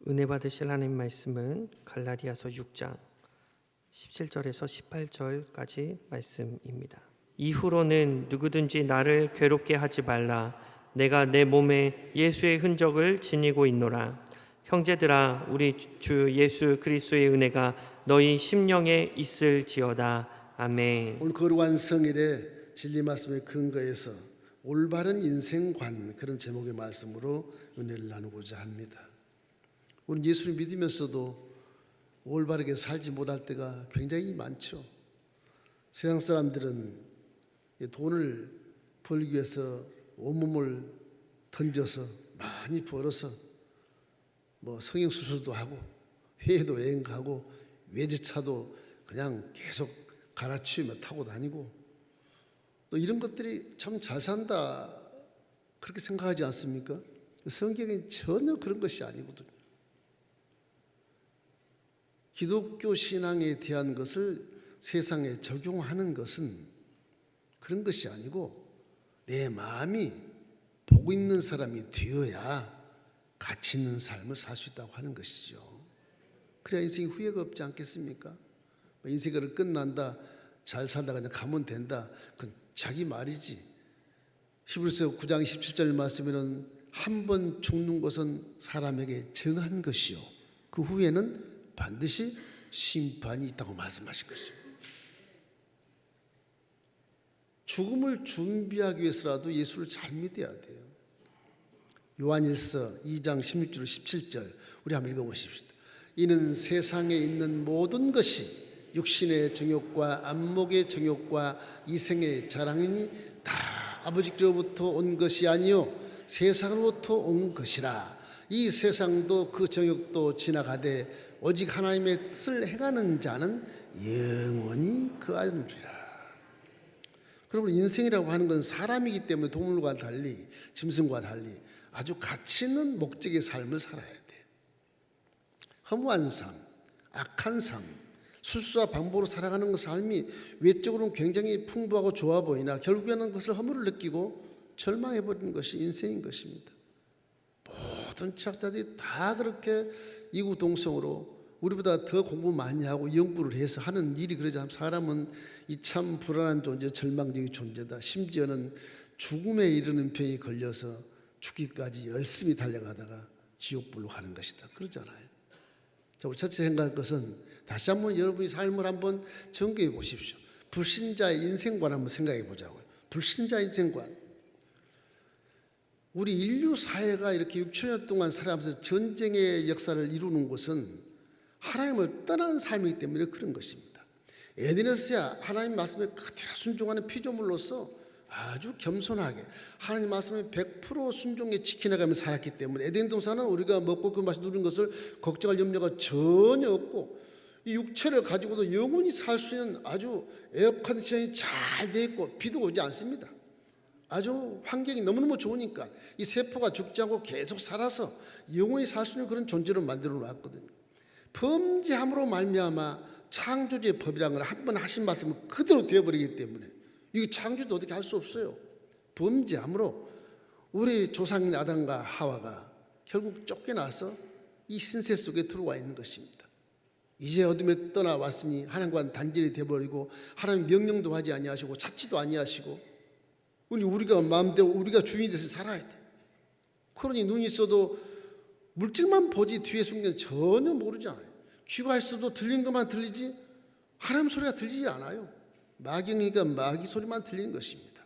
은혜 받으실 하나님 말씀은 갈라디아서 6장 17절에서 18절까지 말씀입니다. 이후로는 누구든지 나를 괴롭게 하지 말라. 내가 내 몸에 예수의 흔적을 지니고 있노라. 형제들아, 우리 주 예수 그리스도의 은혜가 너희 심령에 있을지어다. 아멘. 오늘 거룩한 성일의 진리 말씀의 근거에서 올바른 인생관, 그런 제목의 말씀으로 은혜를 나누고자 합니다. 우리 예수를 믿으면서도 올바르게 살지 못할 때가 굉장히 많죠. 세상 사람들은 돈을 벌기 위해서 온몸을 던져서 많이 벌어서 성형수술도 하고 해외도 여행 가고 외제차도 그냥 계속 갈아치우며 타고 다니고, 또 이런 것들이 참 잘 산다 그렇게 생각하지 않습니까? 성경엔 전혀 그런 것이 아니거든요. 기독교 신앙에 대한 것을 세상에 적용하는 것은 그런 것이 아니고 내 마음이 복 있는 사람이 되어야 가치 있는 삶을 살 수 있다고 하는 것이죠. 그래야 인생이 후회가 없지 않겠습니까? 인생을 끝난다, 잘 살다가 그냥 가면 된다, 그건 자기 말이지. 히브리서 9장 17절 말씀에는 한 번 죽는 것은 사람에게 정한 것이요 그 후에는 반드시 심판이 있다고 말씀하신 것이죠. 죽음을 준비하기 위해서라도 예수를 잘 믿어야 돼요. 요한일서 2장 16절 17절 우리 한번 읽어보십시다. 이는 세상에 있는 모든 것이 육신의 정욕과 안목의 정욕과 이생의 자랑이니 다 아버지께로부터 온 것이 아니요 세상으로부터 온 것이라. 이 세상도 그 정욕도 지나가되 오직 하나님의 뜻을 행하는 자는 영원히 그 안이라. 그러면 인생이라고 하는 건 사람이기 때문에 동물과 달리, 짐승과 달리 아주 가치 있는 목적의 삶을 살아야 돼. 허무한 삶, 악한 삶, 술수와 방보로 살아가는 삶이 외적으로는 굉장히 풍부하고 좋아 보이나 결국에는 그것을 허물을 느끼고 절망해버리는 것이 인생인 것입니다. 모든 철학자들이 다 그렇게 이구동성으로 우리보다 더 공부 많이 하고 연구를 해서 하는 일이 그러지 않으면 사람은 이 참 불안한 존재, 절망적인 존재다. 심지어는 죽음에 이르는 병이 걸려서 죽기까지 열심히 달려가다가 지옥불로 가는 것이다. 그러잖아요. 자, 우리 첫째 생각할 것은 다시 한번 여러분의 삶을 한번 점검해 보십시오. 불신자의 인생관 한번 생각해 보자고요. 불신자의 인생관. 우리 인류 사회가 이렇게 6천 년 동안 살아가면서 전쟁의 역사를 이루는 것은 하나님을 떠난 삶이기 때문에 그런 것입니다. 에덴에서야 하나님 말씀에 그대로 순종하는 피조물로서 아주 겸손하게 하나님 말씀에 100% 순종에 지켜나가며 살았기 때문에 에덴 동산은 우리가 먹고 그 맛을 누리는 것을 걱정할 염려가 전혀 없고, 이 육체를 가지고도 영원히 살 수 있는 아주 에어컨디션이 잘 돼 있고 비도 오지 않습니다. 아주 환경이 너무너무 좋으니까 이 세포가 죽지 않고 계속 살아서 영원히 살 수 있는 그런 존재로 만들어 놨거든요. 범죄함으로 말미암아 창조주의 법이라는 걸 한 번 하신 말씀은 그대로 되어버리기 때문에 이게 창조도 어떻게 할 수 없어요. 범죄함으로 우리 조상인 아담과 하와가 결국 쫓겨나서 이 신세 속에 들어와 있는 것입니다. 이제 어둠에 떠나왔으니 하나님과는 단절이 되어버리고 하나님 명령도 하지 아니하시고 찾지도 아니하시고 우리가 마음대로 우리가 주인이 돼서 살아야 돼. 그러니 눈이 있어도 물질만 보지 뒤에 숨겨는 전혀 모르잖아요. 귀가 있어도 들리는 것만 들리지 하나님 소리가 들리지 않아요. 마귀니까 마귀 소리만 들리는 것입니다.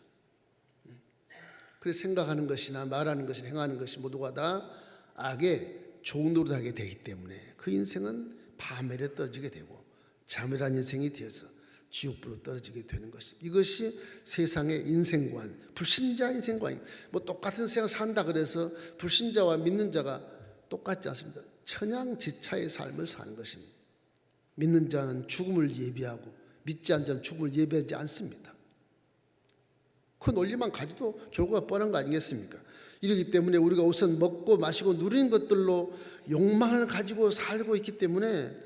그래서 생각하는 것이나 말하는 것이나 행하는 것이 모두가 다 악의 종노릇 하게 되기 때문에 그 인생은 파멸에 떨어지게 되고 자멸한 인생이 되어서 지옥불로 떨어지게 되는 것입니다. 이것이 세상의 인생관, 불신자 인생관이 똑같은 세상 산다 그래서 불신자와 믿는 자가 똑같지 않습니다. 천양지차의 삶을 사는 것입니다. 믿는 자는 죽음을 예비하고 믿지 않는 자는 죽음을 예비하지 않습니다. 그 논리만 가지도 결과가 뻔한 거 아니겠습니까? 이러기 때문에 우리가 우선 먹고 마시고 누리는 것들로 욕망을 가지고 살고 있기 때문에 여러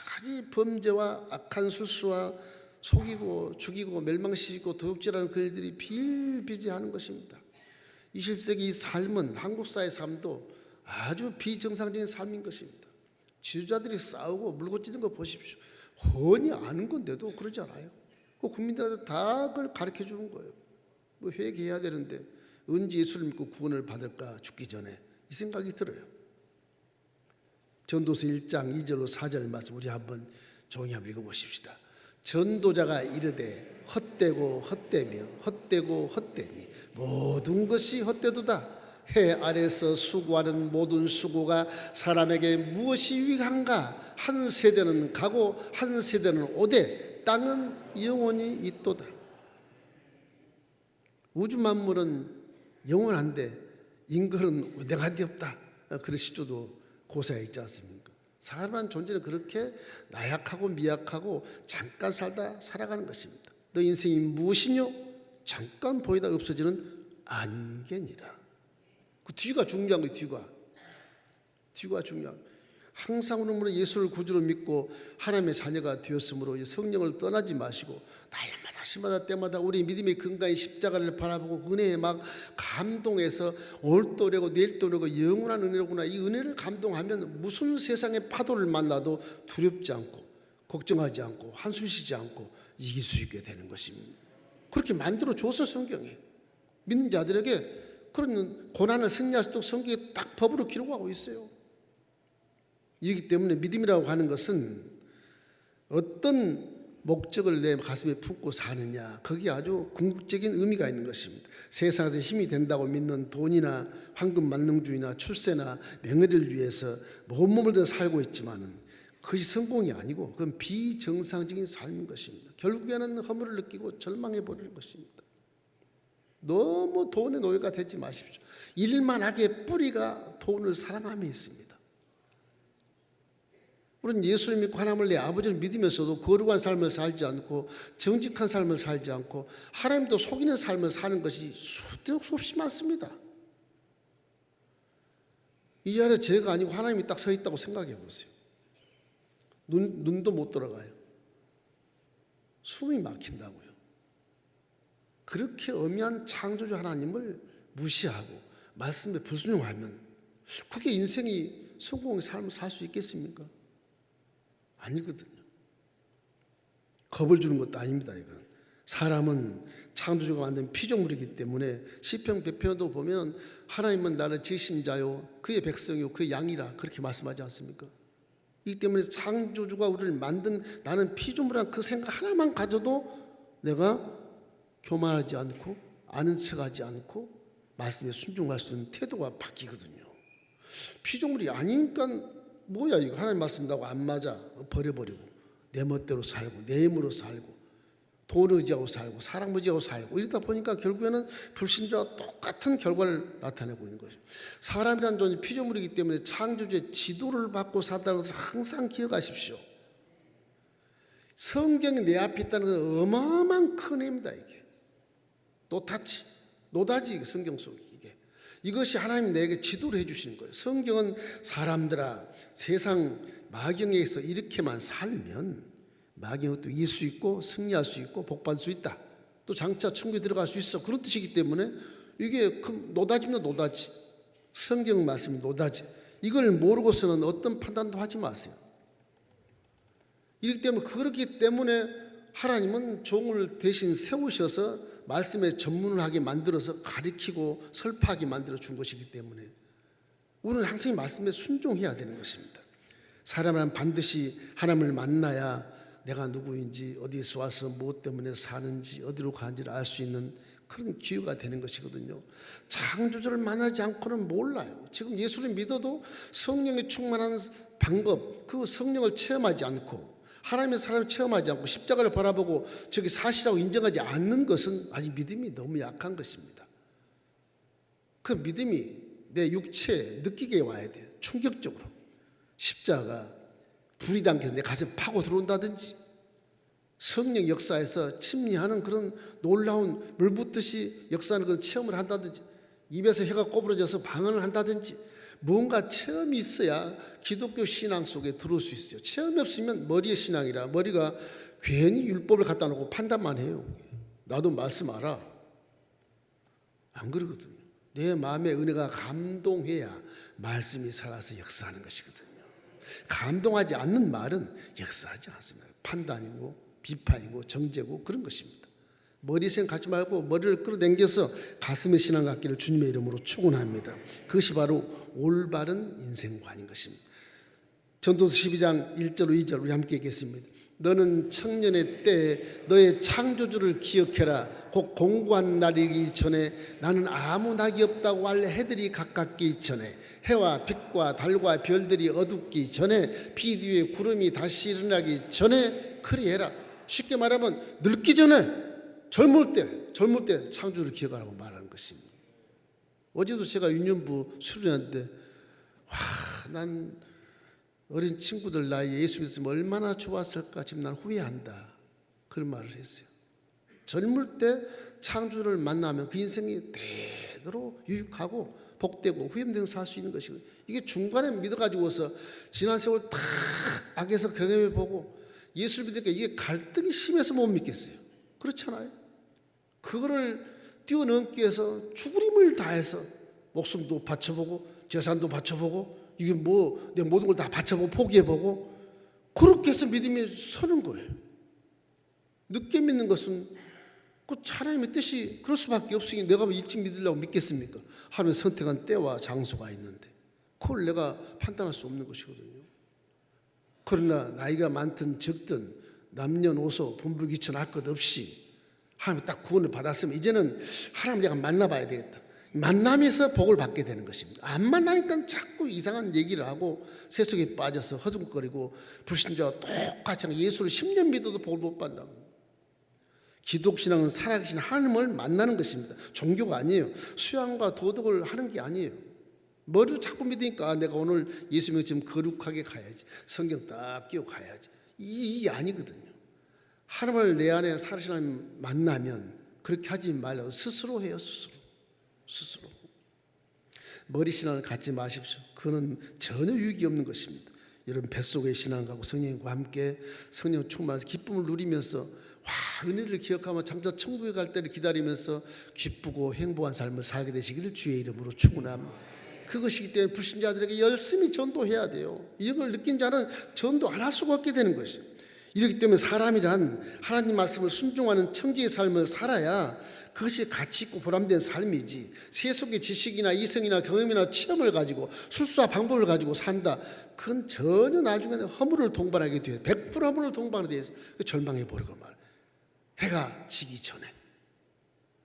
가지 범죄와 악한 술수와 속이고 죽이고 멸망시키고 도둑질하는 그 일들이 비일비재하는 것입니다. 20세기 이 삶은 한국 사회 삶도 아주 비정상적인 삶인 것입니다. 지도자들이 싸우고 물고 찌는 거 보십시오. 훤히 아는 건데도 그러지 않아요. 그 국민들한테 다 그걸 가르쳐 주는 거예요. 뭐 회개해야 되는데 언제 예수를 믿고 구원을 받을까 죽기 전에 이 생각이 들어요. 전도서 1장 2절로 4절 말씀 우리 한번 조용히 한번 읽어보십시다. 전도자가 이르되 헛되고 헛되며 헛되고 헛되니 모든 것이 헛되도다. 해 아래서 수고하는 모든 수고가 사람에게 무엇이 유익한가? 한 세대는 가고 한 세대는 오되 땅은 영원히 있도다. 우주 만물은 영원한데 인간은 내가 없다. 그런 시조도 고사에 있지 않습니까? 사람이라는 존재는 그렇게 나약하고 미약하고 잠깐 살다 살아가는 것입니다. 너 인생이 무엇이뇨? 잠깐 보이다 없어지는 안개니라. 그 뒤가 중요한 거예요. 뒤가 중요한 거예요. 항상 우리는 예수를 구주로 믿고 하나님의 자녀가 되었으므로 성령을 떠나지 마시고 날마다 시마다 때마다 우리 믿음의 근간인 십자가를 바라보고 은혜에 막 감동해서 올 또래고 내일 또래고 영원한 은혜로구나. 이 은혜를 감동하면 무슨 세상의 파도를 만나도 두렵지 않고 걱정하지 않고 한숨 쉬지 않고 이길 수 있게 되는 것입니다. 그렇게 만들어줘서 성경에 믿는 자들에게 그런 고난을 승리할 수 있도록 성경에 딱 법으로 기록하고 있어요. 이렇기 때문에 믿음이라고 하는 것은 어떤 목적을 내 가슴에 품고 사느냐, 거기에 아주 궁극적인 의미가 있는 것입니다. 세상에서 힘이 된다고 믿는 돈이나 황금 만능주의나 출세나 명예를 위해서 온몸을 들여 살고 있지만은 그것이 성공이 아니고 그건 비정상적인 삶인 것입니다. 결국에는 허물을 느끼고 절망해 버리는 것입니다. 너무 돈의 노예가 되지 마십시오. 일만하게 뿌리가 돈을 사랑함에 있습니다. 우리는 예수를 믿고 하나님을 내 아버지를 믿으면서도 거룩한 삶을 살지 않고 정직한 삶을 살지 않고 하나님도 속이는 삶을 사는 것이 수도 없이 많습니다. 이 안에 죄가 아니고 하나님이 딱 서 있다고 생각해 보세요. 눈도 못 들어가요. 숨이 막힌다고요. 그렇게 엄연한 창조주 하나님을 무시하고 말씀에 불순종하면 그게 인생이 성공의 삶을 살 수 있겠습니까? 아니거든요. 겁을 주는 것도 아닙니다. 이건 사람은 창조주가 만든 피조물이기 때문에 시편 100편도 보면 하나님은 나를 지으신 자요 그의 백성이요 그의 양이라 그렇게 말씀하지 않습니까? 이 때문에 창조주가 우리를 만든 나는 피조물이라는 그 생각 하나만 가져도 내가 교만하지 않고 아는 척하지 않고 말씀에 순종할 수 있는 태도가 바뀌거든요. 피조물이 아니니까 뭐야 이거 하나님 말씀하고 안 맞아 버려버리고 내 멋대로 살고 내 힘으로 살고 돈 의지하고 살고 사랑 의지하고 살고 이러다 보니까 결국에는 불신자와 똑같은 결과를 나타내고 있는 거죠. 사람이라는 존재 피조물이기 때문에 창조주의 지도를 받고 산다는 것을 항상 기억하십시오. 성경이 내 앞에 있다는 것은 어마어마한 큰 의미입니다. 이게 노다지 성경 속에 이것이 하나님이 내게 지도를 해주시는 거예요. 성경은 사람들아 세상 마경에서 이렇게만 살면 마경은 또 이길 수 있고 승리할 수 있고 복받을 수 있다. 또 장차 천국에 들어갈 수 있어. 그런 뜻이기 때문에 이게 노다지입니다. 노다지. 성경 말씀이 노다지. 이걸 모르고서는 어떤 판단도 하지 마세요. 이렇기 때문에 그렇기 때문에 하나님은 종을 대신 세우셔서 말씀에 전문을 하게 만들어서 가르치고 설파하게 만들어 준 것이기 때문에 우리는 항상 이 말씀에 순종해야 되는 것입니다. 사람은 반드시 하나님을 만나야 내가 누구인지 어디서 와서 무엇 때문에 사는지 어디로 가는지를 알 수 있는 그런 기회가 되는 것이거든요. 창조주를 만나지 않고는 몰라요. 지금 예수를 믿어도 성령에 충만한 방법, 그 성령을 체험하지 않고 하나님의 사랑을 체험하지 않고 십자가를 바라보고 저기 사실이라고 인정하지 않는 것은 아직 믿음이 너무 약한 것입니다. 그 믿음이 내 육체에 느끼게 와야 돼요. 충격적으로. 십자가 불이 당겨서 내 가슴에 파고 들어온다든지 성령 역사에서 침례하는 그런 놀라운 물붓듯이 역사하는 그런 체험을 한다든지 입에서 혀가 꼬부러져서 방언을 한다든지 뭔가 체험이 있어야 기독교 신앙 속에 들어올 수 있어요. 체험이 없으면 머리의 신앙이라 머리가 괜히 율법을 갖다 놓고 판단만 해요. 나도 말씀 알아. 안 그러거든요. 내 마음의 은혜가 감동해야 말씀이 살아서 역사하는 것이거든요. 감동하지 않는 말은 역사하지 않습니다. 판단이고 비판이고 정죄고 그런 것입니다. 머리 생각하지 말고 머리를 끌어당겨서 가슴에 신앙 갖기를 주님의 이름으로 축원합니다. 그것이 바로 올바른 인생관인 것입니다. 전도서 12장 1절 2절 우리 함께 읽겠습니다. 너는 청년의 때에 너의 창조주를 기억해라. 곧 공고한 날이기 전에 나는 아무 낙이 없다고 할 해들이 가깝기 전에 해와 빛과 달과 별들이 어둡기 전에 비 뒤에 구름이 다시 일어나기 전에 그리해라. 쉽게 말하면 늙기 전에 젊을 때 창조주를 기억하라고 말하는 것입니다. 어제도 제가 유년부 수련회 난 어린 친구들 나이에 예수 믿으면 얼마나 좋았을까 지금 난 후회한다 그런 말을 했어요. 젊을 때 창조를 만나면 그 인생이 대대로 유익하고 복되고 후회되는 살 수 있는 것이고, 이게 중간에 믿어가지고서 지난 세월 다 악에서 경험해보고 예수를 믿으니까 이게 갈등이 심해서 못 믿겠어요. 그렇잖아요. 그거를 뛰어넘기 위해서 죽을 힘을 다해서 목숨도 바쳐보고 재산도 바쳐보고 이게 뭐 내 모든 걸 다 바쳐보고 포기해보고 그렇게 해서 믿음이 서는 거예요. 늦게 믿는 것은 그 하나님의 뜻이 그럴 수밖에 없으니 내가 일찍 믿으려고 믿겠습니까? 하나님의 선택한 때와 장소가 있는데 그걸 내가 판단할 수 없는 것이거든요. 그러나 나이가 많든 적든 남녀노소 분부귀천 할 것 없이 하나님 딱 구원을 받았으면 이제는 하나님 내가 만나봐야 되겠다. 만남에서 복을 받게 되는 것입니다. 안 만나니까 자꾸 이상한 얘기를 하고 세속에 빠져서 허둥거리고 불신자와 똑같이 예수를 10년 믿어도 복을 못 받는다. 기독신앙은 살아계신 하나님을 만나는 것입니다. 종교가 아니에요. 수양과 도덕을 하는 게 아니에요. 머리로 자꾸 믿으니까 내가 오늘 예수 믿으면 지금 거룩하게 가야지, 성경 딱 끼고 가야지, 이게 아니거든요. 하나님을 내 안에 살아계신 하나님 만나면 그렇게 하지 말라고 스스로 해요. 스스로 머리 신앙을 갖지 마십시오. 그거는 전혀 유익이 없는 것입니다. 여러분 뱃속의 신앙하고 성령과 함께 성령 충만해서 기쁨을 누리면서 은혜를 기억하며 장차 천국에 갈 때를 기다리면서 기쁘고 행복한 삶을 살게 되시기를 주의 이름으로 축원합니다. 그것이기 때문에 불신자들에게 열심히 전도해야 돼요. 이걸 느낀 자는 전도 안 할 수가 없게 되는 것이죠. 이렇기 때문에 사람이란 하나님 말씀을 순종하는 청지의 삶을 살아야 그것이 가치 있고 보람된 삶이지, 세속의 지식이나 이성이나 경험이나 체험을 가지고 술수와 방법을 가지고 산다, 그건 전혀 나중에는 허물을 동반하게 돼요. 100% 허물을 동반하게 돼서 절망해 버리고 말. 해가 지기 전에,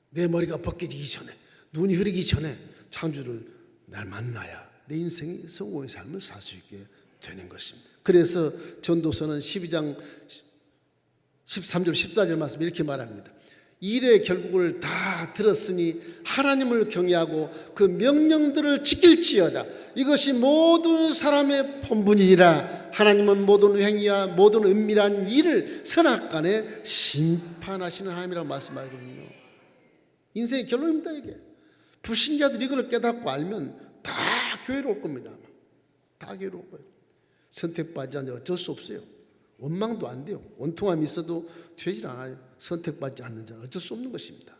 내 머리가 벗겨지기 전에, 눈이 흐리기 전에 창조를 날 만나야 내 인생이 성공의 삶을 살 수 있게 되는 것입니다. 그래서 전도서는 12장 13절 14절 말씀 이렇게 말합니다. 일의 결국을 다 들었으니 하나님을 경외하고 그 명령들을 지킬지어다. 이것이 모든 사람의 본분이니라. 하나님은 모든 행위와 모든 은밀한 일을 선악간에 심판하시는 하나님이라고 말씀하거든요. 인생의 결론입니다. 이게 불신자들이 이걸 깨닫고 알면 다 교회로 올 겁니다. 다 교회로 올 거예요. 선택받지 않는데 어쩔 수 없어요. 원망도 안 돼요. 원통함이 있어도 되질 않아요. 선택받지 않는 자는 어쩔 수 없는 것입니다.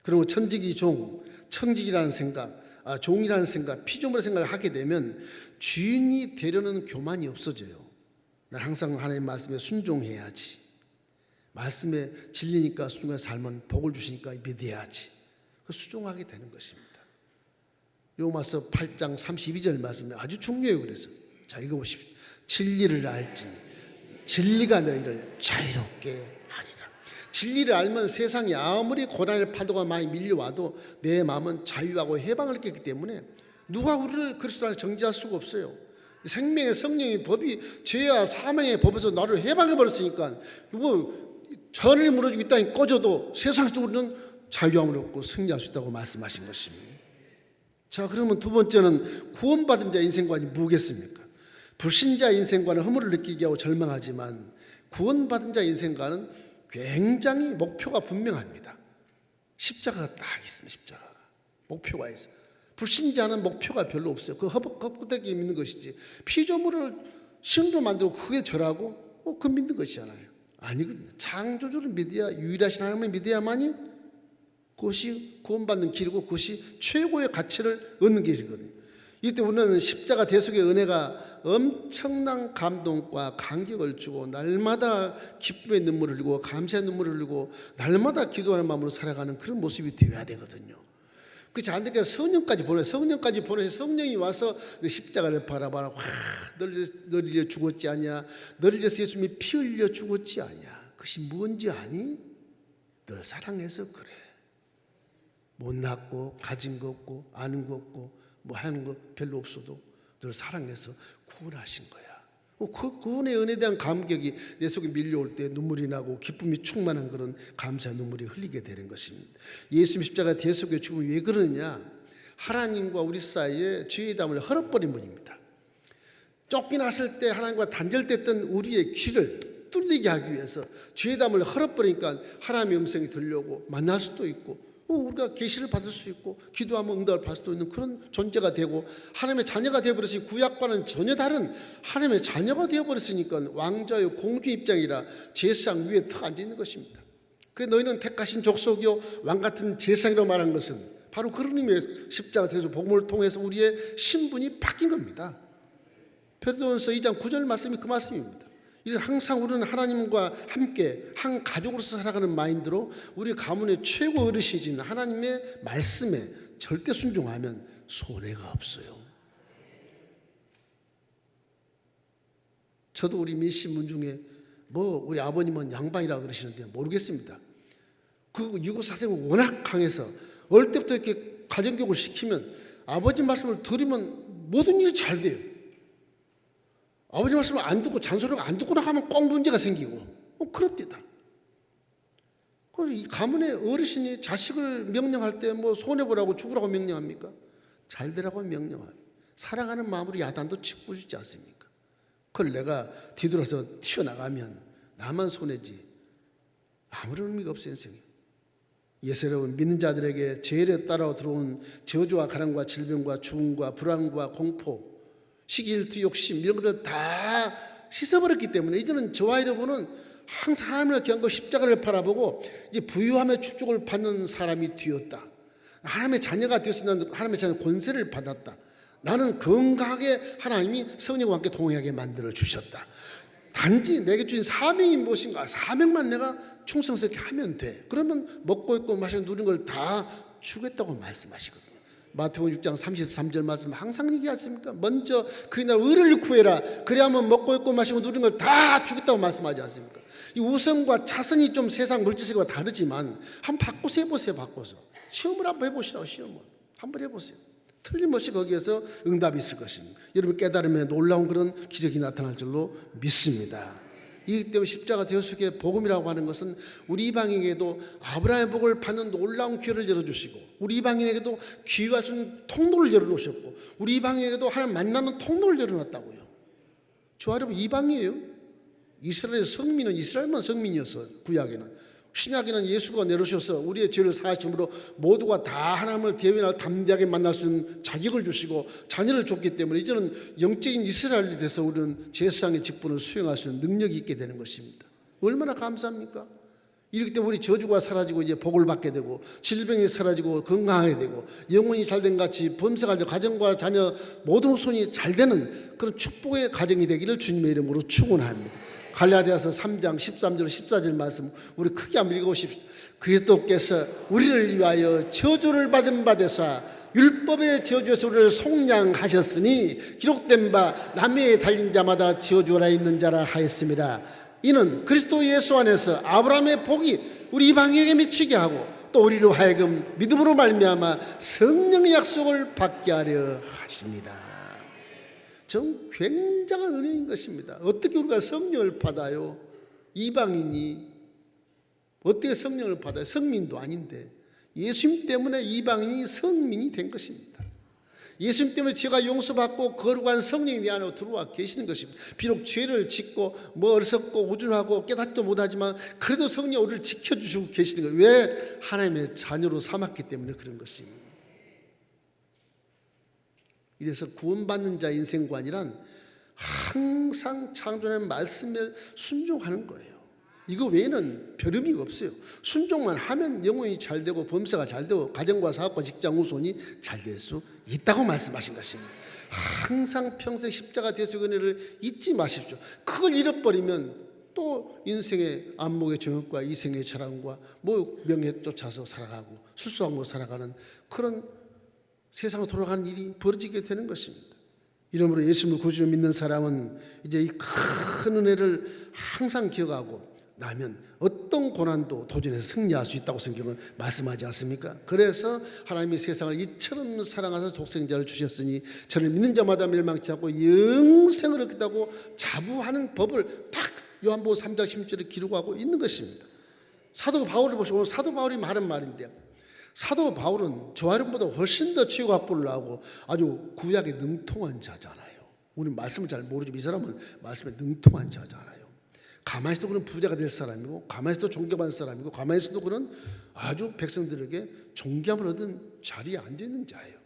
그리고 천직이 종, 청직이라는 생각, 종이라는 생각, 피조물의 생각을 하게 되면 주인이 되려는 교만이 없어져요. 난 항상 하나님의 말씀에 순종해야지, 말씀에 진리니까 순종해서 살면 복을 주시니까 믿어야지, 수종하게 되는 것입니다. 로마서 8장 32절 말씀이 아주 중요해요. 그래서 자, 읽어보십시오. 진리를 알지니 진리가 너희를 자유롭게 하리라. 진리를 알면 세상에 아무리 고난의 파도가 많이 밀려와도 내 마음은 자유하고 해방을 느꼈기 때문에 누가 우리를 그리스도 안에 정죄할 수가 없어요. 생명의 성령의 법이 죄와 사망의 법에서 나를 해방해버렸으니까 뭐 전을 무너지고 이 땅에 꺼져도 세상에서 우리는 자유함을 얻고 승리할 수 있다고 말씀하신 것입니다. 자, 그러면 두 번째는 구원받은 자 인생관이 뭐겠습니까? 불신자 인생관은 허물을 느끼게 하고 절망하지만 구원받은 자 인생관은 굉장히 목표가 분명합니다. 십자가가 딱 있습니다. 십자가가 목표가 있어요. 불신자는 목표가 별로 없어요. 그 헛되게 믿는 것이지, 피조물을 신으로 만들고 그게 절하고 그 믿는 것이잖아요. 아니거든요. 창조주를 믿어야, 유일하신 하나님을 믿어야만이 그것이 구원받는 길이고 그것이 최고의 가치를 얻는 길이거든요. 이때 우리는 십자가 대속의 은혜가 엄청난 감동과 감격을 주고 날마다 기쁨의 눈물을 흘리고 감사의 눈물을 흘리고 날마다 기도하는 마음으로 살아가는 그런 모습이 되어야 되거든요. 그렇지 않으니까 성령까지 보내, 성령까지 보내서 성령이 와서 내 십자가를 바라봐라. 와, 너를 위해 죽었지 않냐? 너를 위해서 예수님이 피 흘려 죽었지 않냐? 그것이 뭔지 아니? 널 사랑해서 그래. 못났고 가진 거 없고 아는 거 없고 뭐 하는 거 별로 없어도 널 사랑해서 구원하신 거야. 그 구원의 은혜에 대한 감격이 내 속에 밀려올 때 눈물이 나고 기쁨이 충만한 그런 감사의 눈물이 흘리게 되는 것입니다. 예수님 십자가 대속의 죽음이 왜 그러느냐? 하나님과 우리 사이에 죄의 담을 헐어버린 분입니다. 쫓겨났을 때 하나님과 단절됐던 우리의 귀를 뚫리게 하기 위해서 죄의 담을 헐어버리니까 하나님의 음성이 들려오고 만날 수도 있고 우리가 계시를 받을 수 있고 기도하면 응답을 받을 수도 있는 그런 존재가 되고 하나님의 자녀가 되어버렸으니 구약과는 전혀 다른 하나님의 자녀가 되어버렸으니까 왕자의 공주 입장이라 제사장 위에 턱 앉아있는 것입니다. 그래서 너희는 택하신 족속이요 왕같은 제사장이라고 말한 것은 바로 그런 의미의 십자가 대속 복음을 통해서 우리의 신분이 바뀐 겁니다. 베드로전서 2장 9절 말씀이 그 말씀입니다. 이제 항상 우리는 하나님과 함께 한 가족으로서 살아가는 마인드로 우리 가문의 최고 어르신이신 하나님의 말씀에 절대 순종하면 손해가 없어요. 저도 우리 민씨분 중에 우리 아버님은 양반이라고 그러시는데 모르겠습니다. 그 유고 사정은 워낙 강해서 어릴 때부터 이렇게 가정교육을 시키면 아버지 말씀을 들으면 모든 일이 잘 돼요. 아버지 말씀을 안 듣고 잔소리가 안 듣고 나가면 꼭 문제가 생기고 그럽니다. 이 가문의 어르신이 자식을 명령할 때 손해보라고 죽으라고 명령합니까? 잘 되라고 명령합니다. 사랑하는 마음으로 야단도 치고 싶지 않습니까? 그걸 내가 뒤돌아서 튀어나가면 나만 손해지 아무런 의미가 없어요. 인생에. 예수님은 믿는 자들에게 죄에 따라 들어온 저주와 가난과 질병과 죽음과 불안과 공포 시기질투 욕심 이런 것들 다 씻어버렸기 때문에 이제는 저와 여러분은 항상 하나님을 기한 거 십자가를 바라보고 이제 부유함의 축복을 받는 사람이 되었다. 하나님의 자녀가 되었으면 하나님의 자녀 권세를 받았다. 나는 건강하게 하나님이 성령과 함께 동행하게 만들어 주셨다. 단지 내게 주신 사명이 무엇인가? 사명만 내가 충성스럽게 하면 돼. 그러면 먹고 있고 마시고 누린 걸 다 주겠다고 말씀하시거든요. 마태복음 6장 33절 말씀 항상 얘기하십니까? 먼저 그의 나라 의를 구해라. 그래야만 먹고 있고 마시고 누린 걸 다 주겠다고 말씀하지 않습니까? 이 우선과 차선이 좀 세상 물질세계와 다르지만 한번 바꿔서 해보세요. 바꿔서 시험을 한번 해보시라고. 시험을 한번 해보세요. 틀림없이 거기에서 응답이 있을 것입니다. 여러분 깨달음에 놀라운 그런 기적이 나타날 줄로 믿습니다. 이기 때문에 십자가 대속의 복음이라고 하는 것은 우리 이방인에게도 아브라함의 복을 받는 놀라운 기회를 열어주시고 우리 이방인에게도 기회와 준 통로를 열어놓으셨고 우리 이방인에게도 하나님 만나는 통로를 열어놨다고요. 저 여러분 이방이에요. 이스라엘의 성민은 이스라엘만 성민이었어요. 구약에는. 신약에는 예수가 내려오셔서 우리의 죄를 사하심으로 모두가 다 하나님을 대면하고 담대하게 만날 수 있는 자격을 주시고 자녀를 줬기 때문에 이제는 영적인 이스라엘이 돼서 우리는 제사장의 직분을 수행할 수 있는 능력이 있게 되는 것입니다. 얼마나 감사합니까? 이렇기 때문에 우리 저주가 사라지고 이제 복을 받게 되고 질병이 사라지고 건강하게 되고 영혼이 잘된 같이 범사가 되고 가정과 자녀 모든 후손이 잘 되는 그런 축복의 가정이 되기를 주님의 이름으로 축원합니다. 갈라디아서 3장 13절 14절 말씀 우리 크게 한번 읽어보십시오. 그리스도께서 우리를 위하여 저주를 받은 바 되사 율법의 저주에서 우리를 속량하셨으니 기록된 바 남의 달린 자마다 저주가 있는 자라 하였습니다. 이는 그리스도 예수 안에서 아브라함의 복이 우리 이방인에게 미치게 하고 또 우리로 하여금 믿음으로 말미암아 성령의 약속을 받게 하려 하십니다. 전 굉장한 은혜인 것입니다. 어떻게 우리가 성령을 받아요? 이방인이 어떻게 성령을 받아요? 성민도 아닌데 예수님 때문에 이방인이 성민이 된 것입니다. 예수님 때문에 죄가 용서받고 거룩한 성령이 내 안으로 들어와 계시는 것입니다. 비록 죄를 짓고 어리석고 우준하고 깨닫지도 못하지만 그래도 성령 우리를 지켜주시고 계시는 거예요. 왜? 하나님의 자녀로 삼았기 때문에 그런 것입니다. 이래서 구원받는 자 인생관이란 항상 창조하는 말씀에 순종하는 거예요. 이거 외에는 별 의미가 없어요. 순종만 하면 영혼이 잘 되고 범사가 잘 되고 가정과 사업과 직장 후손이 잘 될 수 있다고 말씀하신 것입니다. 항상 평생 십자가 대속의 은혜를 잊지 마십시오. 그걸 잃어버리면 또 인생의 안목의 정욕과 이생의 자랑과 명예 쫓아서 살아가고 수수하고 살아가는 그런 세상으로 돌아가는 일이 벌어지게 되는 것입니다. 이러므로 예수님을 구주로 믿는 사람은 이제 이 큰 은혜를 항상 기억하고 나면 어떤 고난도 도전해서 승리할 수 있다고 성경은 말씀하지 않습니까? 그래서 하나님이 세상을 이처럼 사랑하사 독생자를 주셨으니 저를 믿는 자마다 멸망치 않고 영생을 얻겠다고 자부하는 법을 딱 요한복음 3장 16절에 기록하고 있는 것입니다. 사도 바울을 보시고 오늘 사도 바울이 말한 말인데요, 사도 바울은 저와 여러분보다 훨씬 더 최고 학벌을 나오고 아주 구약에 능통한 자잖아요. 우리는 말씀을 잘 모르지만 이 사람은 말씀에 능통한 자잖아요. 가만히 있어도 그는 부자가 될 사람이고, 가만히 있어도 존경받는 사람이고, 가만히 있어도 그는 아주 백성들에게 존경을 얻은 자리에 앉아있는 자예요.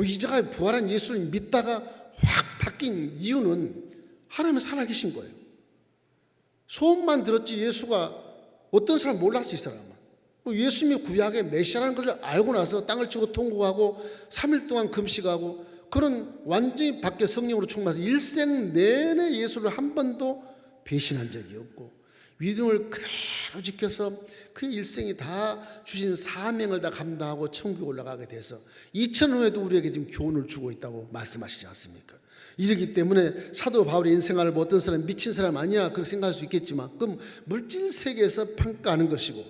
이 자가 부활한 예수를 믿다가 확 바뀐 이유는 하나님은 살아계신 거예요. 소문만 들었지 예수가 어떤 사람 몰랐어. 이 사람은 예수님이 구약의 메시아라는 것을 알고 나서 땅을 치고 통곡하고 3일 동안 금식하고 그런 완전히 밖에 성령으로 충만해서 일생 내내 예수를 한 번도 배신한 적이 없고 믿음을 그대로 지켜서 그 일생이 다 주신 사명을 다 감당하고 천국에 올라가게 돼서 2000년 후에도 우리에게 지금 교훈을 주고 있다고 말씀하시지 않습니까? 이러기 때문에 사도 바울의 인생을 뭐 어떤 사람 미친 사람 아니야 그렇게 생각할 수 있겠지만 그럼 물질 세계에서 평가하는 것이고,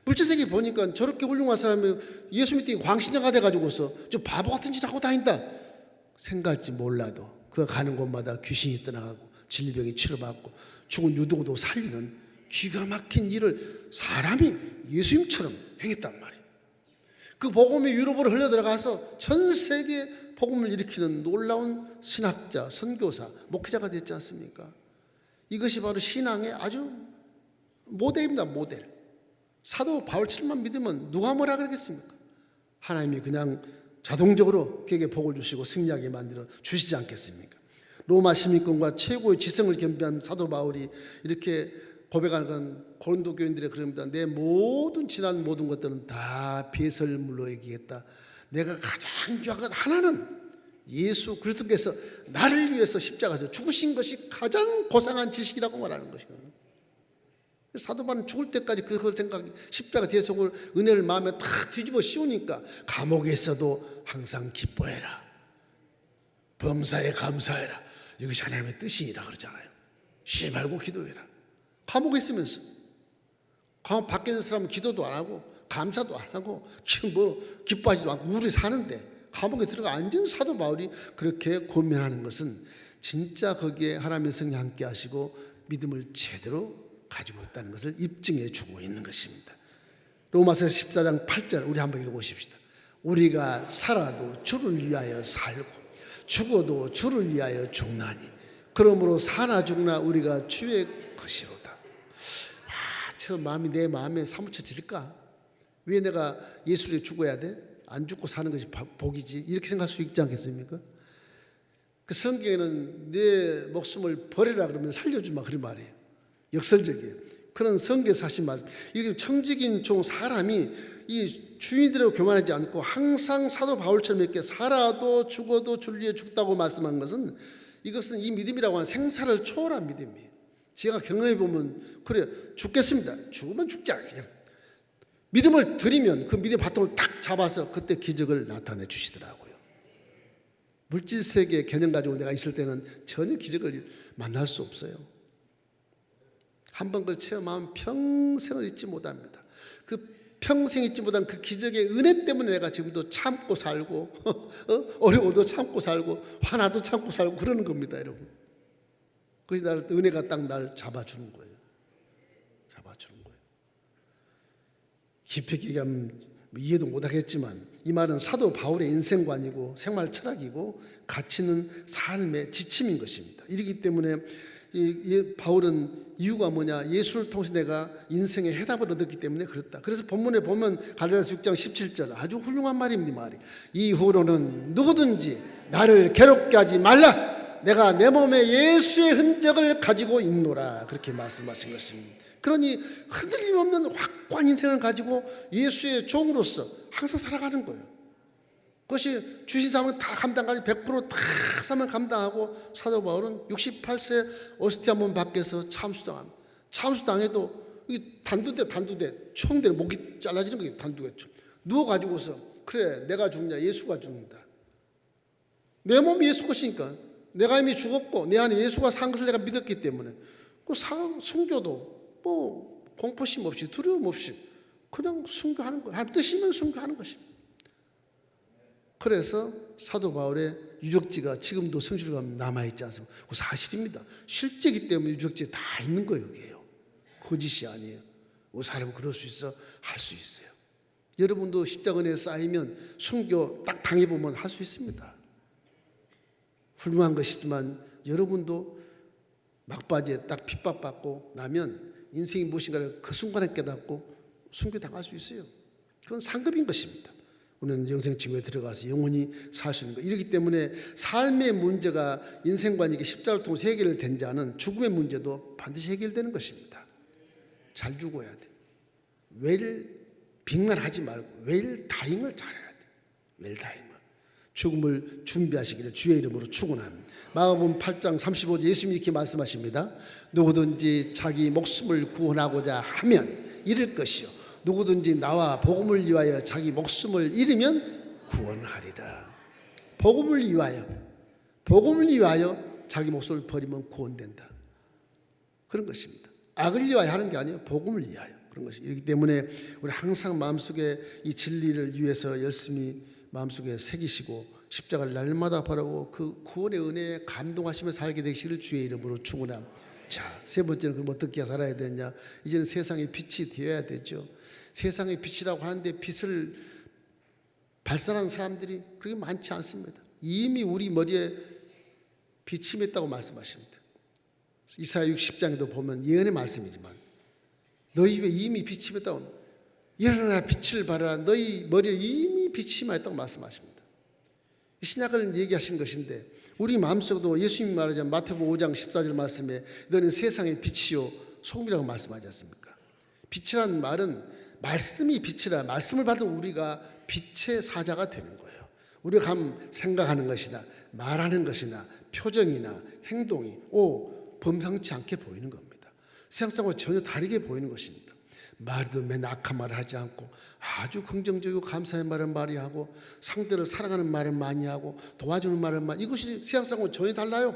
물질 세계 보니까 저렇게 훌륭한 사람이 예수 믿더니 광신자가 돼가지고서 저 바보 같은 짓 하고 다닌다 생각할지 몰라도 그가 가는 곳마다 귀신이 떠나가고 진리병이 치료받고 죽은 유도도 살리는 기가 막힌 일을 사람이 예수님처럼 행했단 말이에요. 그 복음이 유럽으로 흘러들어가서 전 세계 복음을 일으키는 놀라운 신학자, 선교사, 목회자가 됐지 않습니까? 이것이 바로 신앙의 아주 모델입니다. 모델. 사도 바울처럼만 믿으면 누가 뭐라 그러겠습니까? 하나님이 그냥 자동적으로 그에게 복을 주시고 승리하게 만들어 주시지 않겠습니까? 로마 시민권과 최고의 지성을 겸비한 사도 바울이 이렇게 고백하는 고린도 교인들의 그럽니다. 내 모든 지난 모든 것들은 다 배설물로 여기겠다. 내가 가장 귀한 것 하나는 예수 그리스도께서 나를 위해서 십자가에서 죽으신 것이 가장 고상한 지식이라고 말하는 것이거든요. 사도 바울은 죽을 때까지 그걸 생각해 십자가 대속을 은혜를 마음에 탁 뒤집어 씌우니까 감옥에 있어도 항상 기뻐해라. 범사에 감사해라. 이것이 하나님의 뜻이라 그러잖아요. 쉬지 말고 기도해라. 감옥에 있으면서 감옥 밖에 있는 사람은 기도도 안 하고 감사도 안 하고 지금 기뻐하지도 않고 우울히 사는데 감옥에 들어가 앉은 사도 바울이 그렇게 고민하는 것은 진짜 거기에 하나님의 성령이 함께 하시고 믿음을 제대로 가지고 있다는 것을 입증해 주고 있는 것입니다. 로마서 14장 8절 우리 한번 읽어보십시다. 우리가 살아도 주를 위하여 살고 죽어도 주를 위하여 죽나니 그러므로 사나 죽나 우리가 주의 것이로다. 저 마음이 내 마음에 사무쳐질까? 왜 내가 예수를 위해 죽어야 돼? 안 죽고 사는 것이 복이지 이렇게 생각할 수 있지 않겠습니까? 그 성경에는 내 목숨을 버리라 그러면 살려주마 그런 말이에요. 역설적이에요. 그런 성경에서 하신 말씀. 이렇게 청직인 종 사람이 이 주인들을 교만하지 않고 항상 사도 바울처럼 이렇게 살아도 죽어도 주를 위해 죽다고 말씀한 것은 이것은 이 믿음이라고 하는 생사를 초월한 믿음이에요. 제가 경험해 보면 그래 죽겠습니다. 죽으면 죽자 그냥 믿음을 드리면 그 믿음의 바통을 딱 잡아서 그때 기적을 나타내 주시더라고요. 물질 세계의 개념 가지고 내가 있을 때는 전혀 기적을 만날 수 없어요. 한번 그걸 체험하면 평생을 잊지 못합니다. 그 평생 잊지 못한 그 기적의 은혜 때문에 내가 지금도 참고 살고 어려워도 참고 살고 화나도 참고 살고 그러는 겁니다, 여러분. 그것이 날 은혜가 딱 날 잡아주는 거예요. 잡아주는 거예요. 깊이 얘기하면 이해도 못하겠지만 이 말은 사도 바울의 인생관이고 생활 철학이고 가치 있는 삶의 지침인 것입니다. 이렇기 때문에 이 바울은 이유가 뭐냐? 예수를 통해서 내가 인생의 해답을 얻었기 때문에 그렇다. 그래서 본문에 보면 갈라디아서 6장 17절 아주 훌륭한 말입니다. 말이 이후로는 누구든지 나를 괴롭게 하지 말라. 내가 내 몸에 예수의 흔적을 가지고 있노라. 그렇게 말씀하신 것입니다. 그러니 흔들림 없는 확고한 인생을 가지고 예수의 종으로서 항상 살아가는 거예요. 그것이 주신 사람은 다 감당하지 100%다 사람을 감당하고 사도 바울은 68세 오스티아문 밖에서 참수당합니다. 참수당해도 이 단두대 총대로 목이 잘라지는 거예요. 단두대 누워가지고서 그래 내가 죽냐 예수가 죽는다. 내 몸이 예수 것이니까 내가 이미 죽었고 내 안에 예수가 산 것을 내가 믿었기 때문에 그 순교도 뭐 공포심 없이 두려움 없이 그냥 순교하는 거예요. 하나님 뜻이면 순교하는 것입니다. 그래서 사도 바울의 유적지가 지금도 성지로 가면 남아있지 않습니까? 그 사실입니다. 실제이기 때문에 유적지에 다 있는 거예요. 여기에요. 거짓이 아니에요. 사람은 그럴 수 있어 할 수 있어요. 여러분도 십자가 은혜에 쌓이면 순교 딱 당해보면 할 수 있습니다. 훌륭한 것이지만 여러분도 막바지에 딱 핍박받고 나면 인생이 무엇인가를 그 순간에 깨닫고 순교당할 수 있어요. 그건 상급인 것입니다. 우리는 영생 지구에 들어가서 영원히 살 수 있는 것. 이렇기 때문에 삶의 문제가 인생관이 십자가를 통해서 해결된 자는 죽음의 문제도 반드시 해결되는 것입니다. 잘 죽어야 돼. 빙말하지 말고 웰다잉을 잘해야 돼. 웰다잉을. 죽음을 준비하시기를 주의 이름으로 축원합니다. 마가복음 8장 35절 예수님이 이렇게 말씀하십니다. 누구든지 자기 목숨을 구원하고자 하면 잃을 것이요 누구든지 나와 복음을 위하여 자기 목숨을 잃으면 구원하리라. 복음을 위하여 자기 목숨을 버리면 구원된다. 그런 것입니다. 악을 위하여 하는 게 아니에요. 복음을 위하여 그런 것이기 때문에 우리 항상 마음속에 이 진리를 위해서 열심히 마음속에 새기시고 십자가를 날마다 바라고 그 구원의 은혜에 감동하시며 살게 되시기를 주의 이름으로 축원합니다. 자, 세 번째는 그럼 어떻게 살아야 되냐? 이제는 세상의 빛이 되어야 되죠. 세상의 빛이라고 하는데 빛을 발산하는 사람들이 그렇게 많지 않습니다. 이미 우리 머리에 빛이 맺다고 말씀하십니다. 이사야 60장에도 보면 예언의 말씀이지만 너희 입에 이미 빛이 맺다고 일어나 빛을 발하라 너희 머리에 이미 빛이 맺다고 말씀하십니다. 신약을 얘기하신 것인데 우리 마음속에도 예수님이 말하자면 마태복음 5장 14절 말씀에 너는 세상의 빛이요 소금이라고 말씀하지 않습니까? 빛이라는 말은 말씀이 빛이라 말씀을 받은 우리가 빛의 사자가 되는 거예요. 우리가 생각하는 것이나 말하는 것이나 표정이나 행동이 범상치 않게 보이는 겁니다. 세상과 전혀 다르게 보이는 것입니다. 말도 맨날 악한 말을 하지 않고 아주 긍정적이고 감사의 말을 많이 하고 상대를 사랑하는 말을 많이 하고 도와주는 말을 많이 이것이 세상과 전혀 달라요.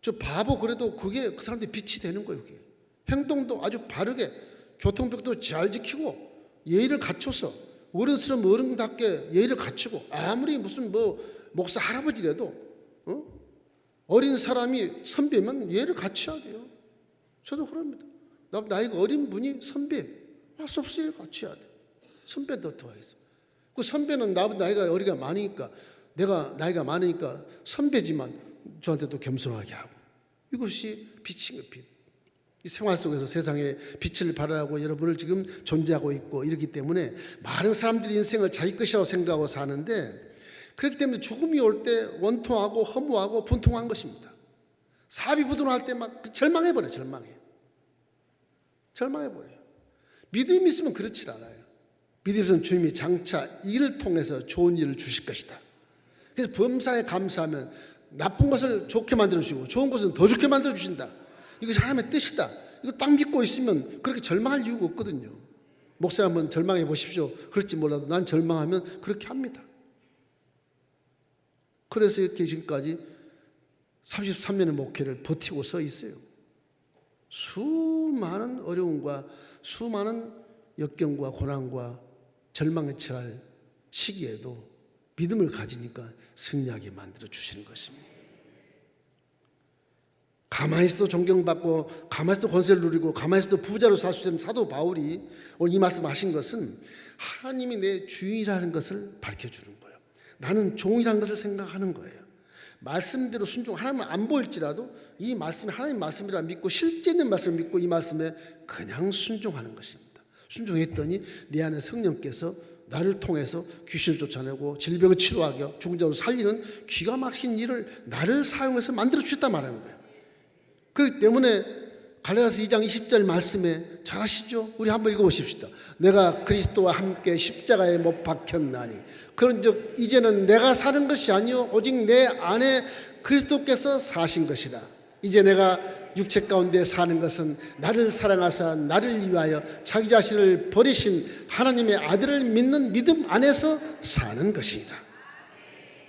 저 바보 그래도 그게 그 사람들이 빛이 되는 거예요. 그게. 행동도 아주 바르게 교통법도 잘 지키고 예의를 갖춰서 어른스러운 어른답게 예의를 갖추고 아무리 무슨 목사 할아버지라도 어린 사람이 선배면 예의를 갖춰야 돼요. 저도 그럽니다. 나이가 어린 분이 선배 할 수 없어요. 갖춰야 돼. 선배도 도와야겠어. 그 선배는 나보다 나이가 어리가 많으니까 내가 나이가 많으니까 선배지만 저한테도 겸손하게 하고 이것이 빛인 것 빛. 이 생활 속에서 세상에 빛을 발하고 여러분을 지금 존재하고 있고 이렇기 때문에 많은 사람들이 인생을 자기 것이라고 생각하고 사는데 그렇기 때문에 죽음이 올 때 원통하고 허무하고 분통한 것입니다. 사비부동할 때 막 절망해버려요. 절망해버려요. 믿음이 있으면 그렇지 않아요. 믿음이 있으면 주님이 장차 이를 통해서 좋은 일을 주실 것이다. 그래서 범사에 감사하면 나쁜 것을 좋게 만들어주시고 좋은 것은 더 좋게 만들어주신다. 이것이 하나님의 뜻이다. 이거 딱 믿고 있으면 그렇게 절망할 이유가 없거든요. 목사 한번 절망해 보십시오. 그럴지 몰라도 난 절망하면 그렇게 합니다. 그래서 이렇게 지금까지 33년의 목회를 버티고 서 있어요. 수많은 어려움과 수많은 역경과 고난과 절망에 처할 시기에도 믿음을 가지니까 승리하게 만들어 주시는 것입니다. 가만히 있어도 존경받고 가만히 있어도 권세를 누리고 가만히 있어도 부자로 살 수 있는 사도 바울이 오늘 이 말씀 하신 것은 하나님이 내 주인이라는 것을 밝혀주는 거예요. 나는 종이라는 것을 생각하는 거예요. 말씀대로 순종 하나님은 안 보일지라도 이 말씀이 하나님 말씀이라 믿고 실제 있는 말씀을 믿고 이 말씀에 그냥 순종하는 것입니다. 순종했더니 내 안에 성령께서 나를 통해서 귀신을 쫓아내고 질병을 치료하고 죽은 자를 살리는 기가 막힌 일을 나를 사용해서 만들어 주셨단 말하는 거예요. 그렇기 때문에 갈라디아서 2장 20절 말씀에 잘 아시죠? 우리 한번 읽어보십시다. 내가 그리스도와 함께 십자가에 못 박혔나니 그런즉 이제는 내가 사는 것이 아니요 오직 내 안에 그리스도께서 사신 것이라. 이제 내가 육체 가운데 사는 것은 나를 사랑하사 나를 위하여 자기 자신을 버리신 하나님의 아들을 믿는 믿음 안에서 사는 것이다.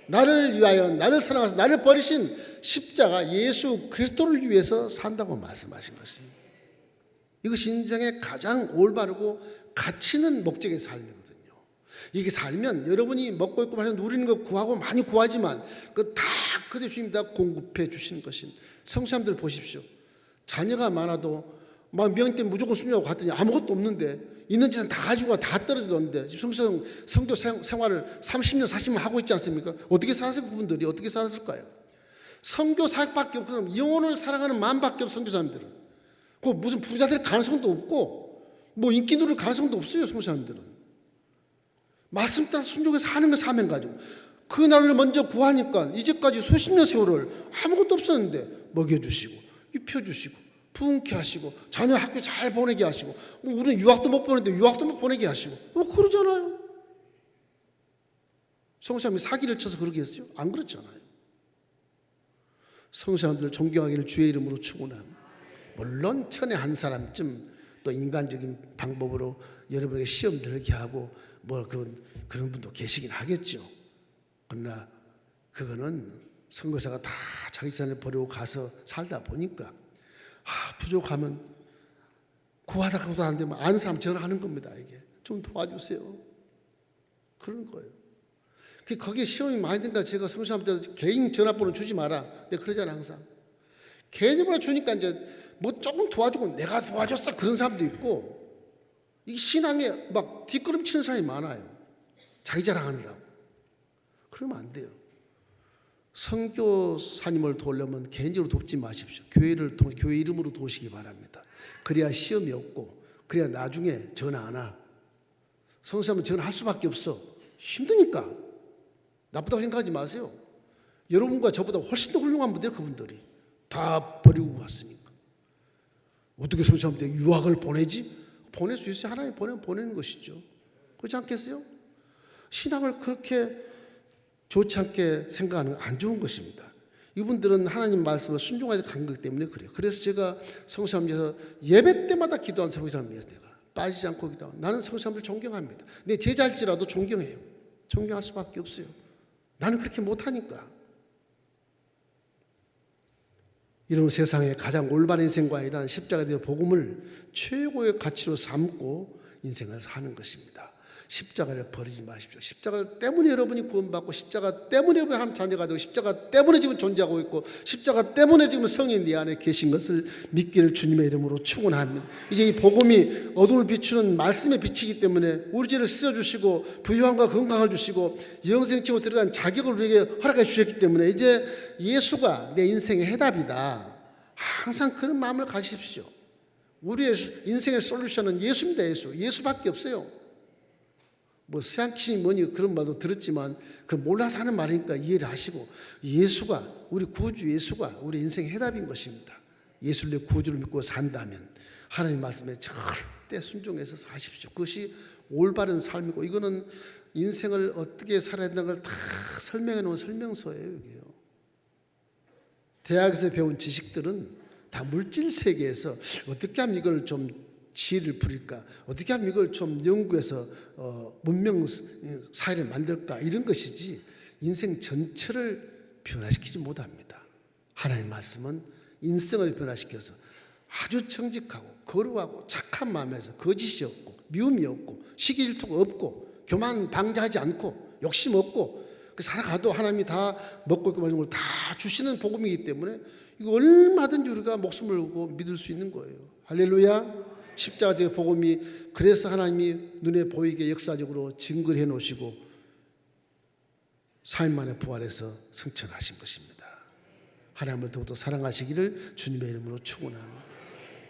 나를 위하여 나를 사랑하사 나를 버리신 십자가 예수 그리스도를 위해서 산다고 말씀하신 것입니다. 이것이 인생의 가장 올바르고 가치 있는 목적의 삶이거든요. 이게 살면 여러분이 먹고 입고 마시고 누리는 거 구하고 많이 구하지만 그 다 그대 주님이 다 공급해 주시는 것입니다. 성사람들 보십시오. 자녀가 많아도 막 명의 때문에 무조건 순종하고 갔더니 아무것도 없는데 있는 짓은 다 가지고 다 떨어졌는데 성도 생활을 30년 40년 하고 있지 않습니까? 어떻게 살았을까? 그분들이 어떻게 살았을까요? 선교 사역밖에 없고 영혼을 사랑하는 마음밖에 없어. 선교사님들은 그 무슨 부자될 가능성도 없고 뭐 인기 누릴 가능성도 없어요. 선교사님들은 말씀 따라 순종해서 하는 거 사명 가지고 그 나라를 먼저 구하니까 이제까지 수십 년 세월을 아무것도 없었는데 먹여주시고 입혀주시고 부흥케 하시고 자녀 학교 잘 보내게 하시고 우리는 유학도 못 보내는데 유학도 못 보내게 하시고 그러잖아요. 성사님이 사기를 쳐서 그러게 했어요? 안 그렇잖아요. 성사님들 존경하기를 주의 이름으로 축원합니다. 물론 천에 한 사람쯤 또 인간적인 방법으로 여러분에게 시험 들게 하고 뭐 그런 분도 계시긴 하겠죠. 그러나 그거는 선교사가 다 자기 자신을 버리고 가서 살다 보니까 부족하면 구하다가도 안 되면 아는 사람 전화하는 겁니다. 이게 좀 도와주세요. 그런 거예요. 거기에 시험이 많이 드니까 제가 선교사한테 개인 전화번호 주지 마라. 내가 그러잖아 항상. 개인번호 주니까 이제 뭐 조금 도와주고 내가 도와줬어 그런 사람도 있고 이 신앙에 막 뒷걸음치는 사람이 많아요. 자기 자랑하느라고. 그러면 안 돼요. 선교사님을 도우려면 개인적으로 돕지 마십시오. 교회를 통해 교회 이름으로 도우시기 바랍니다. 그래야 시험이 없고 그래야 나중에 전화 안 와. 선교사님은 전화할 수밖에 없어. 힘드니까. 나쁘다고 생각하지 마세요. 여러분과 저보다 훨씬 더 훌륭한 분들이 그분들이 다 버리고 왔으니까. 어떻게 선교사님한테 유학을 보내지? 보낼 수 있어요. 하나님 보내는 것이죠. 그렇지 않겠어요? 신앙을 그렇게 좋지 않게 생각하는 건 안 좋은 것입니다. 이분들은 하나님 말씀을 순종하지 간 거기 때문에 그래요. 그래서 제가 성사님께서 예배 때마다 기도한 성사님이에요. 내가 빠지지 않고 기도하고 나는 성사님들 존경합니다. 내 제자일지라도 존경해요. 존경할 수밖에 없어요. 나는 그렇게 못하니까. 이런 세상에 가장 올바른 인생과 이란 십자가에 대한 복음을 최고의 가치로 삼고 인생을 사는 것입니다. 십자가를 버리지 마십시오. 십자가 때문에 여러분이 구원받고 십자가 때문에 여러분이 하나님 자녀가 되고 십자가 때문에 지금 존재하고 있고 십자가 때문에 지금 성령이 네 안에 계신 것을 믿기를 주님의 이름으로 축원합니다. 이제 이 복음이 어둠을 비추는 말씀의 빛이기 때문에 우리 죄를 씻어주시고 부유함과 건강을 주시고 영생책으로 들어간 자격을 우리에게 허락해 주셨기 때문에 이제 예수가 내 인생의 해답이다. 항상 그런 마음을 가지십시오. 우리의 인생의 솔루션은 예수입니다. 예수밖에 없어요. 뭐 새한키니 뭐니 그런 말도 들었지만 그 몰라서 하는 말이니까 이해를 하시고 예수가 우리 구주 예수가 우리 인생의 해답인 것입니다. 예수를 내 구주를 믿고 산다면 하나님 말씀에 절대 순종해서 사십시오. 그것이 올바른 삶이고 이거는 인생을 어떻게 살아야 되는 걸 다 설명해 놓은 설명서예요. 이게요. 대학에서 배운 지식들은 다 물질 세계에서 어떻게 하면 이걸 좀 지혜를 부릴까? 어떻게 하면 이걸 좀 연구해서 문명 사회를 만들까? 이런 것이지 인생 전체를 변화시키지 못합니다. 하나님의 말씀은 인생을 변화시켜서 아주 정직하고 거룩하고 착한 마음에서 거짓이 없고 미움이 없고 시기 질투가 없고 교만 방자하지 않고 욕심 없고 살아가도 하나님이 다 먹고 있고 마시는 걸 다 주시는 복음이기 때문에 이거 얼마든지 우리가 목숨을 걸고 믿을 수 있는 거예요. 할렐루야. 십자가의 복음이 그래서 하나님이 눈에 보이게 역사적으로 증거를 해놓으시고 4일 만에 부활해서 승천하신 것입니다. 하나님을 더욱더 사랑하시기를 주님의 이름으로 축원합니다.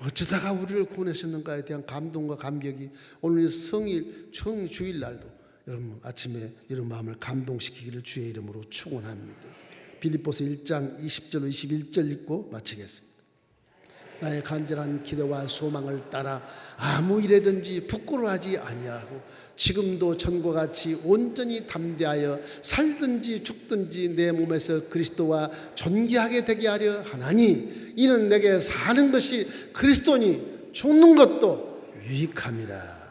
어쩌다가 우리를 구원하셨는가에 대한 감동과 감격이 오늘 성일 청주일날도 여러분 아침에 이런 마음을 감동시키기를 주의 이름으로 축원합니다. 빌립보서 1장 20절 21절 읽고 마치겠습니다. 나의 간절한 기도와 소망을 따라 아무 일에든지 부끄러워하지 아니하고 지금도 전과 같이 온전히 담대하여 살든지 죽든지 내 몸에서 그리스도와 존귀하게 되게 하려 하나니 이는 내게 사는 것이 그리스도니 죽는 것도 유익함이라.